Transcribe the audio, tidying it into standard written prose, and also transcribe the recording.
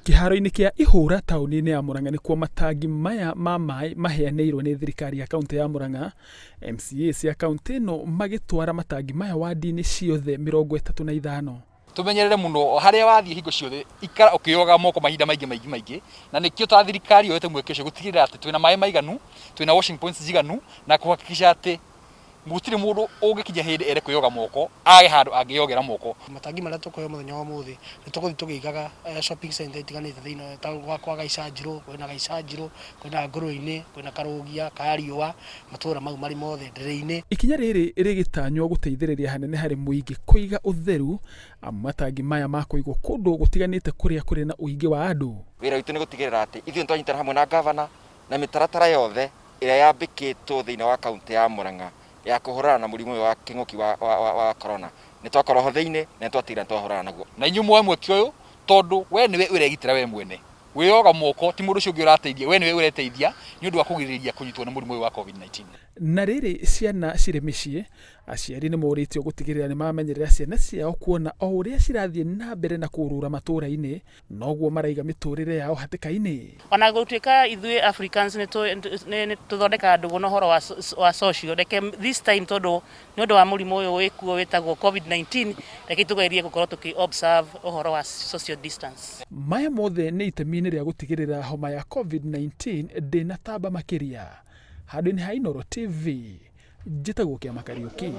Kiharo-ini kia ihura tauni-ini ya Murangá nikuo matangi maya ma mai maheanĩirwo nĩ thirikari ya kaunti ya Murangá. MCA cia kaunti ĩno magĩtwara matangi maya wandi-ini ciothe 35. Tumenyerere muno haria wathie hingo ciothe ikara ukioga moko mahinda maingĩ na nikio ta thirikari yote mweke ucio gutigirira ati twina mai maiganu, twina washing points jiganu na kuhakikisha ati gutire mundu ungikinya hindi ere kuyoga moko age handu angiyogera moko. Matangi maria tukoyo muthenya wa muthi ni tukuthi tugigaga shopping center itiganite thiini ta kwa Gaicanjiro, kwina Gaicanjiro, kwina Ngũrwe-ini, kwina Karugia, Kariua, matura mau mari mothe ndere-ini. Ikinya riri rigitanywo guteithiriria hanene hari muingi kuiga utheru, matangi maya ma kuigwo kundu gutiganite kuria kuri na uingi wa andu. Wira witu ni gutigirira ati ithuĩ twanyitana hamwe na governor na mitaratara yothe iria yambikitwo thiini wa kaunti ya Murangá ya kuhurana na murimu wa king'uki wa corona ni twakora ho thiini na twatira twahurana naguo. Na inyu mwemwe kioyo tondu we niwe uregitira we mwene wiyoga moko ti mundu ucio ungi urateithia we niwe ureteithia ni undu wa kugiriria kunyitwo na murimu wa COVID-19. Na riri ciana cirĩ mĩciĩ, aciari nĩ moritio gutigirira ni mamenyerera ciana ciao kuona o uria cirathie na mbere na kurura matura-ini noguo maraiga miturire yao hatĩka-ini. Ona gũtuĩka ithuĩ Africans ni tuthondeka ndugu na horo wa social reke this time tondu ni undu wa murimu uyu wikuo witagwo COVID-19 reke tugerie gukorwo tuki observe uhoro wa social distance. Maya mothe nĩ itemi-ini ria gutigirira homa ya COVID-19 ndĩnatamba makiria. Handũ-inĩ ha Inooro TV, njĩtagwo Kĩama Kariũki.